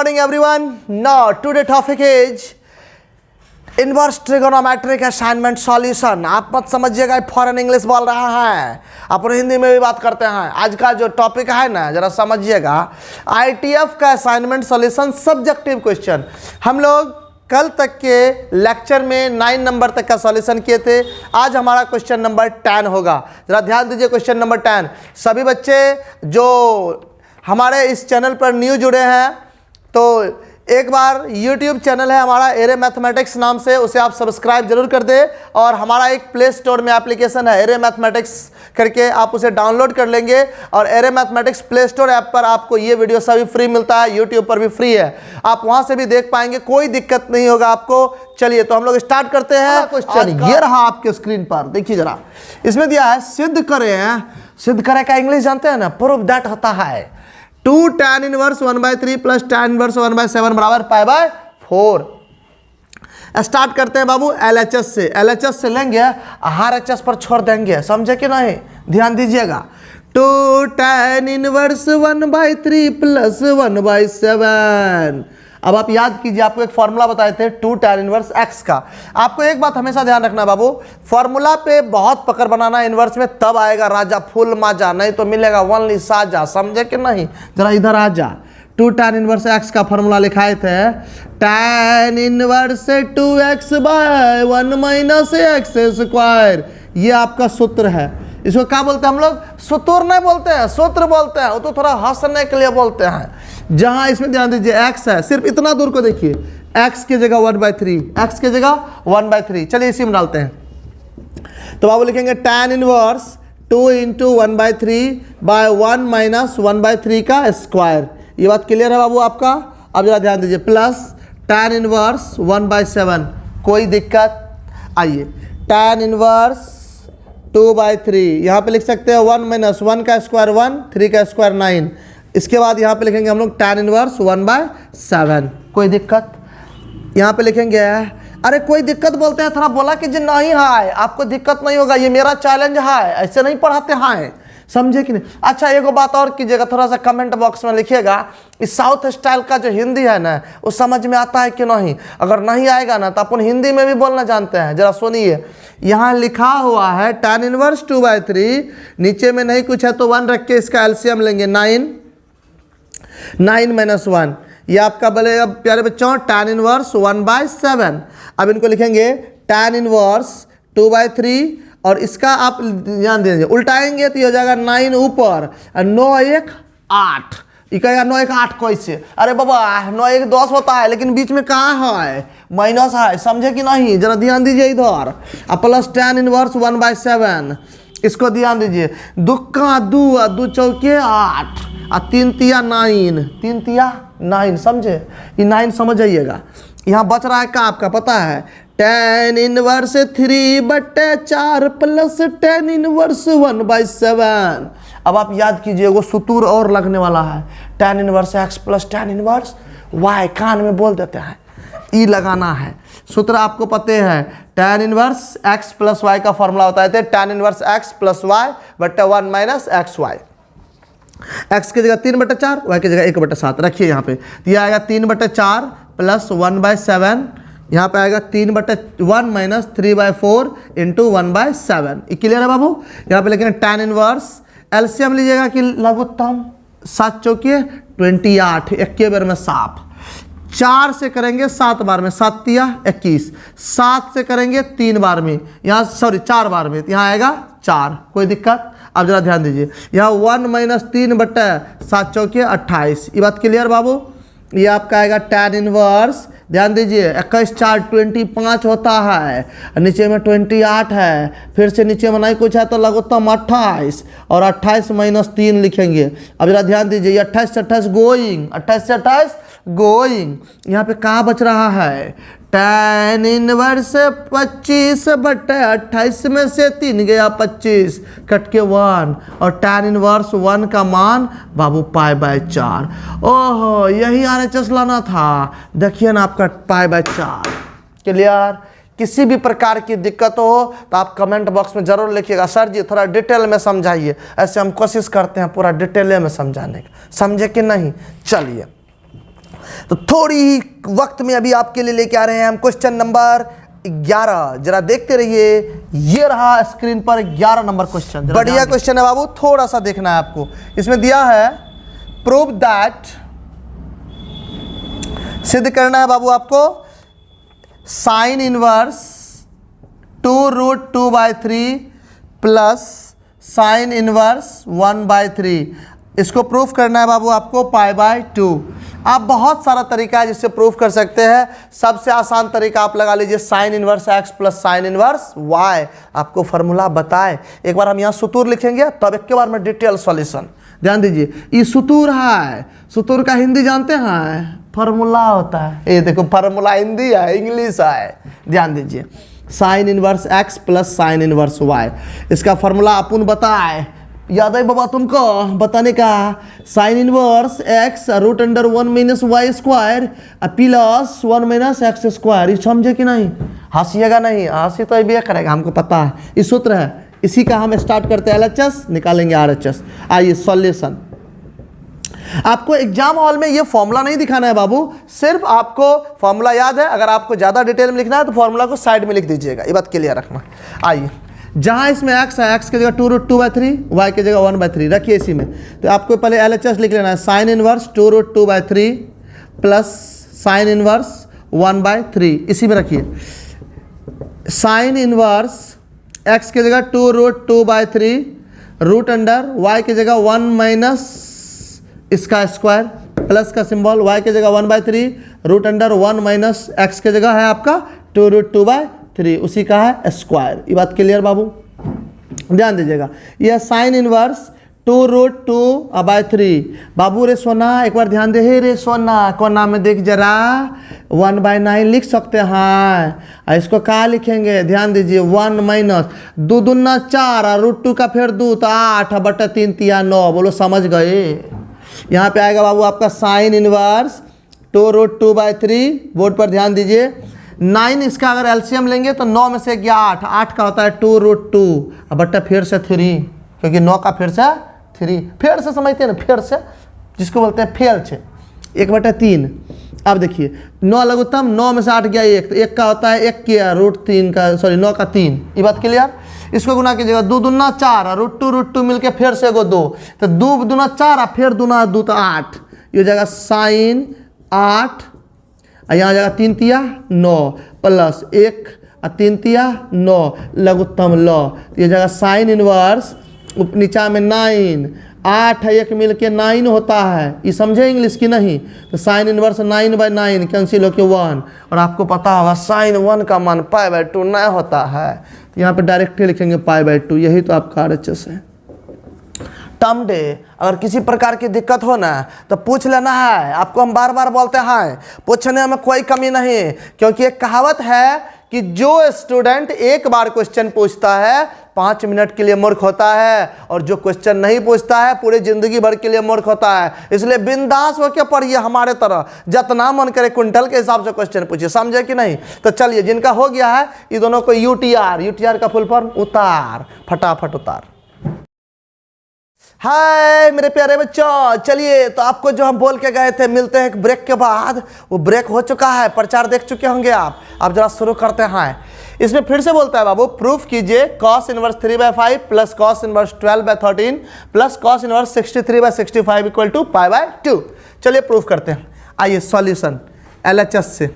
morning everyone. Now today topic is inverse trigonometric assignment solution. आप मत समझिएगा foreign English बोल रहा है, अपन हिंदी में भी बात करते हैं। आज का जो टॉपिक है ना जरा समझिएगा, आईटीएफ का असाइनमेंट सॉल्यूशन सब्जेक्टिव क्वेश्चन। हम लोग कल तक के लेक्चर में 9 नंबर तक का सॉल्यूशन किए थे। आज हमारा क्वेश्चन नंबर 10 होगा। जरा ध्यान दीजिए क्वेश्चन नंबर 10। सभी बच्चे जो हमारे इस चैनल पर न्यू जुड़े हैं तो एक बार YouTube चैनल है हमारा एरे मैथमेटिक्स नाम से, उसे आप सब्सक्राइब जरूर कर दें। और हमारा एक प्ले स्टोर में एप्लीकेशन है एरे मैथमेटिक्स करके, आप उसे डाउनलोड कर लेंगे। और array mathematics play store app पर आपको ये वीडियो सभी फ्री मिलता है, YouTube पर भी फ्री है, आप वहां से भी देख पाएंगे, कोई दिक्कत नहीं होगा आपको। चलिए तो हम लोग स्टार्ट करते हैं क्वेश्चन। ये रहा आपके स्क्रीन पर, देखिए जरा, इसमें दिया है सिद्ध करें। सिद्ध करें का इंग्लिश जानते हैं ना, प्रूव दैट होता है 2 tan inverse 1/3 plus tan inverse 1/7 बराबर π/4। स्टार्ट करते हैं बाबू LHS से। LHS से लेंगे, RHS पर छोड़ देंगे, समझे कि नहीं? ध्यान दीजिएगा। 2 tan इनवर्स 1/3 प्लस 1/7। अब आप याद कीजिए, आपको एक फॉर्मूला बताए थे 2 tan इनवर्स x का। आपको एक बात हमेशा ध्यान रखना बाबू, फॉर्मूला पे बहुत पकड़ बनाना इनवर्स में, तब आएगा राजा फुल माजा, नहीं तो मिलेगा ओनली साजा, समझे कि नहीं? जरा इधर आ जा। 2 tan इनवर्स x का फॉर्मूला लिखाए थे tan inverse 2x/1 minus x square. ये आपका सूत्र है। इसको क्या बोलते हैं हम लोग? सूत्र नहीं बोलते हैं, सूत्र बोलते हैं, वो तो थोड़ा हंसने के लिए बोलते हैं। जहां इसमें ध्यान दीजिए x है, सिर्फ इतना दूर को देखिए, x की जगह 1/3, x की जगह 1/3। चलिए इसी में डालते हैं, तो बाबू लिखेंगे tan इनवर्स 2 × 1/3/1 माइनस 1/3 का स्क्वायर। ये बात क्लियर है बाबू आपका? अब जरा ध्यान दीजिए, प्लस tan इनवर्स 1/7। कोई दिक्कत? आइए, tan इनवर्स 2/3 यहाँ पे लिख सकते हैं 1 - 1 का स्क्वायर 1, 3 का स्क्वायर 9। इसके बाद यहाँ पे लिखेंगे हम लोग tan इनवर्स 1/7। कोई दिक्कत? यहाँ पे लिखेंगे, अरे कोई दिक्कत बोलते हैं, थोड़ा बोला कि जी नहीं है, आपको दिक्कत नहीं होगा, ये मेरा चैलेंज है, ऐसे नहीं पढ़ाते हैं, समझे कि नहीं? अच्छा एगो बात और कीजिएगा, थोड़ा सा कमेंट बॉक्स में लिखिएगा, इस साउथ स्टाइल का जो हिंदी है ना वो समझ में आता है कि नहीं। अगर नहीं आएगा ना तो अपन हिंदी में भी बोलना जानते हैं। जरा सुनिए, यहाँ लिखा हुआ है tan इनवर्स 2/3, नीचे में नहीं कुछ है तो 1 रख के इसका एलसीएम लेंगे, 9 - 1। ये आपका बोलेगा प्यारे बच्चों tan इनवर्स 1/7। अब इनको लिखेंगे tan इनवर्स 2/3 और इसका आप ध्यान दीजिए, उल्टाएंगे तो ये हो जाएगा 9 ऊपर, 9 × 1 = 8। ये कहेगा 9 × 1 = 8 कैसे? अरे बाबा 9 × 1 = 10 होता है, लेकिन बीच में कहाँ है? माइनस है, समझे कि नहीं? जरा ध्यान दीजिए इधर। प्लस tan इनवर्स 1/7, इसको ध्यान दीजिए। 2 का 2, 2 चौके 8, 3 तिया 9, 3 तिया 9, समझे? ये 9 समझ जाइएगा। यहाँ बच रहा है क्या आपका पता है? tan inverse 3/4 plus tan inverse 1/7। अब आप याद कीजिए, वो सूत्र और लगने वाला है, tan inverse x plus tan inverse y। कान में बोल देते हैं, ई लगाना है। सूत्र आपको पते हैं, tan inverse x plus y का फॉर्मूला होता है tan inverse x plus y बट्टा 1 माइनस xy। x की जगह 3/4, y की जगह 1/7 रखिए यहाँ पे। तो यह आएगा 3/4 प्लस 1/7, यहाँ पे आएगा 3/1 माइनस 3/4 इंटू 1/7। ये क्लियर है बाबू? यहाँ पे लिखेंगे tan इनवर्स, एलसीएम लीजिएगा कि लघुत्तम 7 चौके 28, 1 बार में 7, 4 से करेंगे 7 बार में, 7 तिया 21, 7 से करेंगे 3 बार में, यहाँ 4 बार में, यहाँ आएगा 4। कोई दिक्कत? अब जरा ध्यान दीजिए, यहाँ 1 - 3/7 चौके 28। ये बात क्लियर बाबू? ये आपका आएगा tan इनवर्स, ध्यान दीजिए, 21 × 4 = 25 होता है, नीचे में 28 है, फिर से नीचे में नहीं कुछ है तो लघुत्तम 28, और 28 - 3 लिखेंगे। अब जरा ध्यान दीजिए, 28 से 28 गोइंग, 28 से 28 गोइंग। यहाँ पे कहाँ बच रहा है? tan इनवर्स 25/28 में से 3 गया 25, कट के 1, और tan इनवर्स 1 का मान बाबू π/4। ओहो, यही RHS लाना था। देखिए ना आपका π/4 क्लियर। किसी भी प्रकार की दिक्कत हो तो आप कमेंट बॉक्स में जरूर लिखिएगा, सर जी थोड़ा डिटेल में समझाइए। ऐसे हम कोशिश करते हैं पूरा डिटेल में समझाने का, समझे कि नहीं? चलिए तो थोड़ी ही वक्त में अभी आपके लिए लेके आ रहे हैं हम क्वेश्चन नंबर 11। जरा देखते रहिए, ये रहा स्क्रीन पर 11 नंबर क्वेश्चन। बढ़िया क्वेश्चन है बाबू, थोड़ा सा देखना है आपको। इसमें दिया है प्रूव दैट, सिद्ध करना है बाबू आपको, sine inverse 2√2/3 plus sine inverse 1/3, इसको प्रूफ करना है बाबू आपको π/2। आप बहुत सारा तरीका है जिससे प्रूफ कर सकते हैं। सबसे आसान तरीका आप लगा लीजिए sine inverse x plus sine inverse y। आपको फॉर्मूला बताए, एक बार हम यहाँ सुतूर लिखेंगे तब एक के बार में डिटेल सॉल्यूशन। ध्यान दीजिए, ये सुतूर है, सुतूर का हिंदी जानते हैं, फॉर्मूला होता है। ये देखो फॉर्मूला हिंदी है, इंग्लिश है। ध्यान दीजिए, sine inverse x plus sine inverse y, इसका फॉर्मूला अपन बताए। याद है बाबा तुमको बताने का, sine inverse x √(1 - y² plus 1 - x²। ये समझे कि नहीं? हंसीएगा नहीं, हंसी तो ये करेगा, हमको पता है। ये सूत्र है, इसी का हम स्टार्ट करते हैं LHS, निकालेंगे RHS। आइए सॉल्यूशन। आपको एग्जाम हॉल में ये फॉर्मूला नहीं दिखाना है बाबू, सिर्फ आपको फॉर्मूला याद है। अगर आपको ज़्यादा डिटेल में लिखना है तो फॉर्मूला को साइड में लिख दीजिएगा, ये बात क्लियर रखना। आइए, जहाँ इसमें x है, x की जगह 2√2/3, y की जगह 1/3 रखिए इसी में। तो आपको पहले LHS लिख लेना है, sine inverse 2√2/3 plus sine inverse 1/3, इसी में रखिए। साइन इनवर्स x की जगह 2√2/3 √अंडर y की जगह 1 - इसका स्क्वायर प्लस का सिंबल, y की जगह 1/3 √अंडर 1 - x की जगह है आपका 2√2/3, उसी का है स्क्वायर। ये बात क्लियर बाबू? ध्यान दीजिएगा, यह साइन इनवर्स 2√2/3। बाबू रे सोना एक बार ध्यान दे, हे रे सोना कोना में देख जरा, 1/9 लिख सकते हैं। इसको कहाँ लिखेंगे? ध्यान दीजिए, 1 - 2 दूना 4 और √2 का फिर 2 तो 8/3 × 9। बोलो समझ गए? यहाँ पे आएगा बाबू आपका साइन इनवर्स 2√2/3, बोर्ड पर ध्यान दीजिए। 9 इसका अगर एलसीएम लेंगे तो 9 में से गया 8, 8 का होता है 2√2 बट्टा फिर से 3, क्योंकि 9 का फिर से 3, फिर से समझते हैं ना, फिर से जिसको बोलते हैं फेल से 1/3। अब देखिए 9 लघुत्तम, 9 में से 8 गया 1, तो 1 का होता है 1 किया √3 का, सॉरी 9 का 3। ये बात क्लियर? इसको गुना कीजिएगा, 2 दूना 4 और √2 मिलके फिर से एगो 2, तो 2 दूना 4 और फिर दूना 2 तो 8। ये जगह साइन 8, यहाँ जगह 3 तिया 9 प्लस 1 और 3 तिया 9 लघुत्तम ल। तो ये जगह साइन इनवर्स नीचा में 9, 8 है 1 मिल के 9 होता है। ये समझे इंग्लिश की नहीं? तो साइन इनवर्स 9/9 कैंसिल होके 1, और आपको पता होगा साइन 1 का मान π/2 नहीं होता है, तो यहाँ पे डायरेक्टली लिखेंगे π/2। यही तो आपका RHS है। टर्म डे, अगर किसी प्रकार की दिक्कत हो ना तो पूछ लेना है। आपको हम बार बार बोलते हैं, पूछने में कोई कमी नहीं, क्योंकि एक कहावत है कि जो स्टूडेंट एक बार क्वेश्चन पूछता है 5 मिनट के लिए मूर्ख होता है, और जो क्वेश्चन नहीं पूछता है पूरी जिंदगी भर के लिए मूर्ख होता है। इसलिए बिंदास होकर पढ़िए हमारे तरह, जितना मन करे क्विंटल के हिसाब से क्वेश्चन पूछिए, समझे कि नहीं? तो चलिए, जिनका हो गया है ये दोनों को UTR का फुल फॉर्म उतार, फटाफट उतार। हाय मेरे प्यारे बच्चों, चलिए तो आपको जो हम बोल के गए थे, मिलते हैं एक ब्रेक के बाद। वो ब्रेक हो चुका है, प्रचार देख चुके होंगे आप। अब जरा शुरू करते हैं। इसमें फिर से बोलता है बाबू, प्रूफ कीजिए cos inverse 3/5 plus cos inverse 12/13 plus cos inverse 63/65 equal to π/2। चलिए प्रूफ करते हैं। आइए सॉल्यूशन LHS से।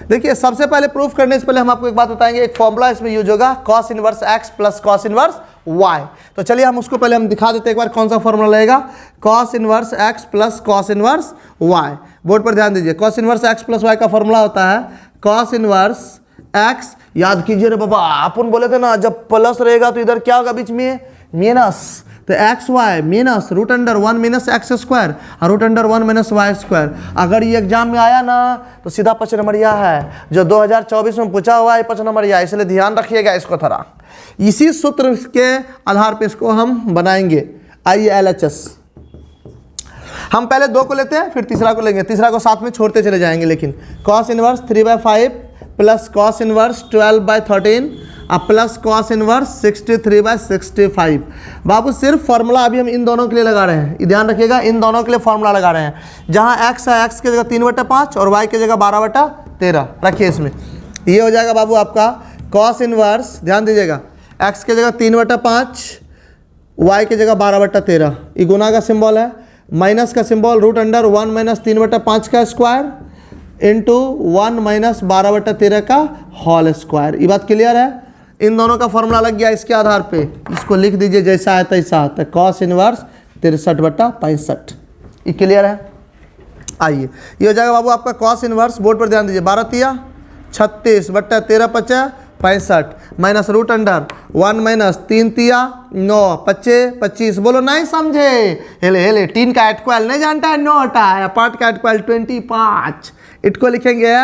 देखिए सबसे पहले प्रूफ करने से पहले हम आपको एक बात बताएंगे, एक फॉर्मूला इसमें यूज होगा, cos inverse x plus cos inverse y। तो चलिए हम उसको पहले हम दिखा देते हैं एक बार, कौन सा फॉर्मूला लगेगा। cos inverse x plus cos inverse y, board पर ध्यान दीजिए। cos inverse x plus y का फॉर्मूला होता है cos इनवर्स x, याद कीजिए रे बाबा, अपन बोले थे ना जब प्लस रहेगा तो इधर क्या होगा बीच में? माइनस। तो एक्स वाई माइनस √1 - x² और √1 - y²। अगर ये एग्जाम में आया ना तो सीधा 5 नंबरिया है, जो 2024 में पूछा हुआ है 5 नंबरिया, इसलिए ध्यान रखिएगा इसको थोड़ा। इसी सूत्र के आधार पे इसको हम बनाएंगे। आइए LHS, हम पहले 2 को लेते हैं, फिर तीसरा को लेंगे, तीसरा को साथ में छोड़ते चले जाएंगे। लेकिन cos inverse 3/5 plus cos inverse 12/13 अब प्लस कॉस इनवर्स 63/65। बाबू सिर्फ फॉर्मूला अभी हम इन दोनों के लिए लगा रहे हैं, ध्यान रखिएगा, इन दोनों के लिए फॉर्मूला लगा रहे हैं। जहाँ x है, x की जगह 3/5 और y की जगह 12/13 रखिए। इसमें ये हो जाएगा बाबू आपका कॉस इनवर्स, ध्यान दीजिएगा, x की जगह 3/5, y की जगह 12/13। ये गुना का सिंबल है, माइनस का सिंबल √1 माइनस 3/5 का स्क्वायर इंटू 1 माइनस 12/13 का होल स्क्वायर। ये बात क्लियर है। इन दोनों का फॉर्मूला लग गया इसके आधार पे, इसको लिख दीजिए जैसा है तैसा, तो कॉस इनवर्स 63/65। ये क्लियर है। आइए ये हो जाएगा बाबू आपका कॉस इनवर्स, बोर्ड पर ध्यान दीजिए, 12 तिया 36/13 65 माइनस √1 माइनस 3 तिया 9 25 बोलो नहीं समझे, हेले हेले 3 का एटक्वल नहीं जानता है, 9 होता है, 5 का एटक्वल 25। इटको लिखेंगे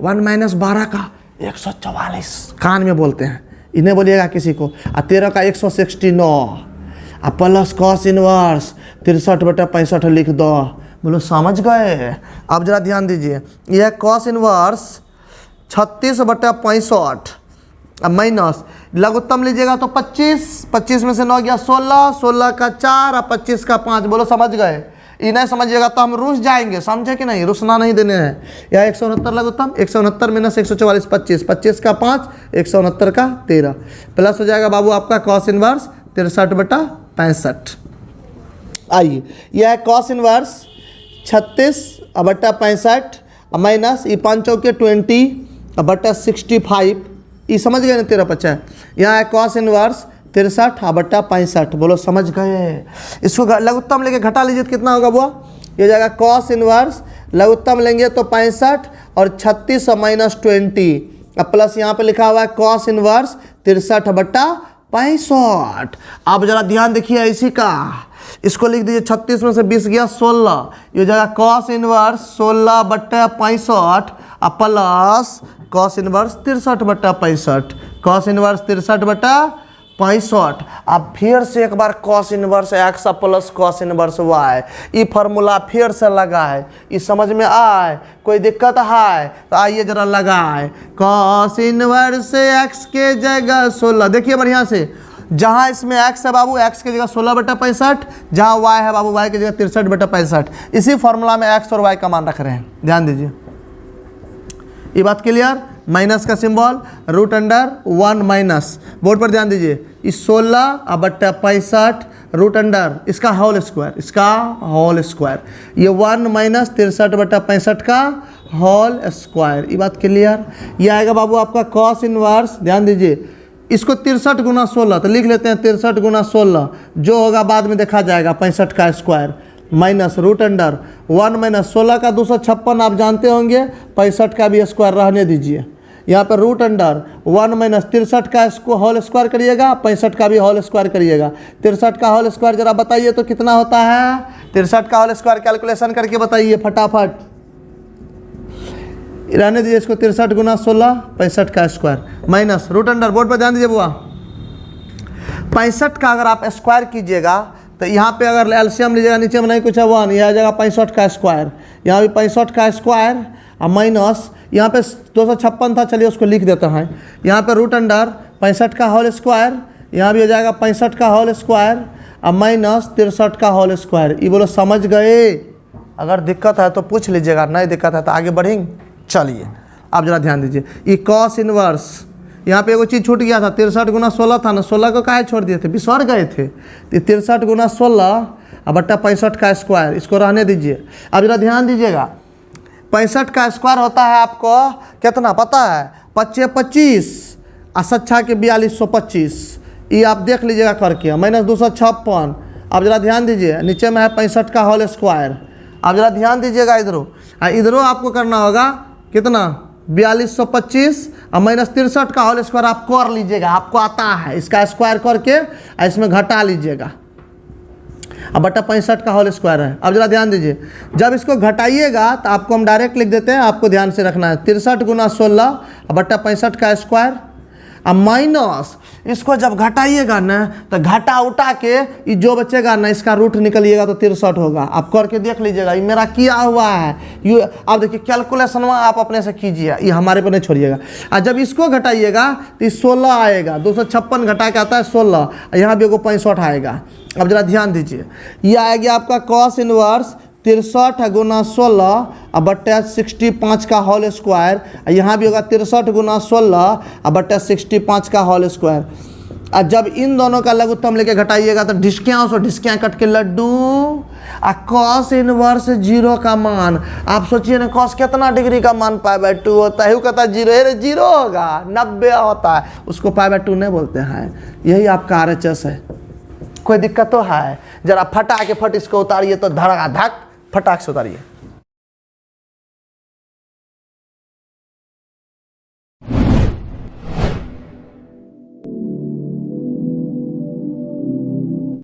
1 माइनस 12 का 144, कान में बोलते हैं, इन्हें बोलिएगा किसी को, और 13 का 169, अब प्लस कॉस इनवर्स 63/65 लिख दो, बोलो समझ गए। अब जरा ध्यान दीजिए, यह कॉस इनवर्स 36/65 माइनस लघुत्तम लीजिएगा तो 25 में से 9 गया 16 का 4 और 25 का 5, बोलो समझ गए। ये नहीं समझिएगा तो हम रुस जाएंगे, समझे कि नहीं, रुसना नहीं देने हैं। या 169 लघुत्तम, 169 माइनस 144 25 का 5 169 का 13 प्लस हो जाएगा बाबू आपका कॉस इनवर्स 63/65। आइए यह है कॉस इनवर्स 36/65 माइनस ये 5 चौके 20/65, ये समझ गए ना 13/5। यहाँ है कॉस इनवर्स 63/65, बोलो समझ गए। इसको लघुत्तम लेके घटा लीजिए तो कितना होगा बुआ, ये जाएगा कॉस इनवर्स, लघुत्तम लेंगे तो 65 और 36 माइनस 20, अब प्लस यहाँ पे लिखा हुआ है कॉस इनवर्स 63/65। अब जरा ध्यान देखिए इसी का, इसको लिख दीजिए 36 में से 20 गया 16, ये जाएगा cos inverse 16/65 plus cos inverse 63/65, cos inverse 63/65। अब फिर से एक बार cos inverse x plus cos inverse y, ये फार्मूला फिर से लगा है, ये समझ में आए, कोई दिक्कत है तो आइए जरा लगाए। कॉस इनवर्स एक्स के जगह 16, देखिए बढ़िया से, जहाँ इसमें x है बाबू x की जगह 16/65, जहाँ y है बाबू y की जगह 63/65। इसी फॉर्मूला में x और y का मान रख रहे हैं, ध्यान दीजिए। ये बात क्लियर, माइनस का सिंबल √1 माइनस, बोर्ड पर ध्यान दीजिए, इस 16/65 √, इसका होल स्क्वायर, इसका होल स्क्वायर, ये 1 माइनस 63/65 का होल स्क्वायर। ये बात क्लियर। ये आएगा बाबू आपका कॉस इनवर्स, ध्यान दीजिए, इसको 63 गुना 16 तो लिख लेते हैं 63 गुना 16, जो होगा बाद में देखा जाएगा 65 का स्क्वायर माइनस √1 माइनस 16 का 256 आप जानते होंगे, 65 का भी स्क्वायर रहने दीजिए। यहाँ पर √1 माइनस 63 का होल स्क्वायर करिएगा, 65 का भी होल स्क्वायर करिएगा। 63 का होल स्क्वायर जरा बताइए तो कितना होता है, 63 का होल स्क्वायर कैलकुलेशन करके बताइए फटाफट, रहने दीजिए इसको, 63 गुना 16 65 का स्क्वायर माइनस √, बोर्ड पर ध्यान दीजिए बुआ, 65 का अगर आप स्क्वायर कीजिएगा तो यहाँ पे अगर एलसीएम लीजिएगा, नीचे में नहीं कुछ है 1, यह आ जाएगा 65 का स्क्वायर, यहाँ भी 65 का स्क्वायर और माइनस यहाँ पे 256 था, चलिए उसको लिख देते हैं, यहाँ पे √, 65 का होल स्क्वायर, यहाँ भी हो जाएगा 65 का होल स्क्वायर और माइनस 63 का होल स्क्वायर। ये बोलो समझ गए। अगर दिक्कत है तो पूछ लीजिएगा, नहीं दिक्कत है तो आगे बढ़ेंगे। चलिए अब जरा ध्यान दीजिए, ये कॉस इनवर्स, यहाँ पे एगो चीज़ छूट गया था, 63 गुना 16 था ना, 16 को काहे छोड़ दिए थे, बिसर गए थे, तो 63 गुना 16 बट्टा 65 का स्क्वायर, इसको रहने दीजिए। अब जरा ध्यान दीजिएगा, 65 का स्क्वायर होता है आपको कितना पता है, 25 और 6 के 4225, ये आप देख लीजिएगा करके, माइनस 256। अब जरा ध्यान दीजिए, नीचे में है 65 का होल स्क्वायर। अब जरा ध्यान दीजिएगा इधरों आपको करना होगा कितना, 4225 और माइनस 63 का होल स्क्वायर आप कर लीजिएगा, आपको आता है, इसका स्क्वायर करके इसमें घटा लीजिएगा, अब बट्टा 65 का होल स्क्वायर है। अब जरा ध्यान दीजिए, जब इसको घटाइएगा तो आपको हम डायरेक्ट लिख देते हैं, आपको ध्यान से रखना है, 63 गुना 16 बट्टा 65 का स्क्वायर अब माइनस इसको जब घटाइएगा ना तो घटा उठा के ये जो बचेगा ना इसका रूट निकलिएगा तो 63 होगा। आप करके देख लीजिएगा, ये मेरा किया हुआ है। ये आप देखिए कैलकुलेशन आप अपने से कीजिए, ये हमारे पर नहीं छोड़िएगा। और जब इसको घटाइएगा तो 16 आएगा, 256 घटा के आता है 16, यहाँ भी 65 आएगा। अब जरा ध्यान दीजिए, ये आएगा आपका कॉस इनवर्स 63 गुना 16 बट्टे 65 का होल स्क्वायर। यहाँ भी होगा 63 गुना 16 बट्टे 65 का होल स्क्वायर। और जब इन दोनों का लघुत्तम लेके घटाइएगा तो ढिसकियाँ और ढिसकियाँ कट के लड्डू। कॉस इनवर्स 0 का मान, आप सोचिए ना कॉस कितना डिग्री का मान π/2 होता है। वो कहता है 0 होगा, 90 होता है, उसको π/2 नहीं बोलते हैं। यही आपका RHS है। कोई दिक्कत तो है? जरा फटा के फट इसको उतारिए तो धड़ाधक फटाक से उतारिए।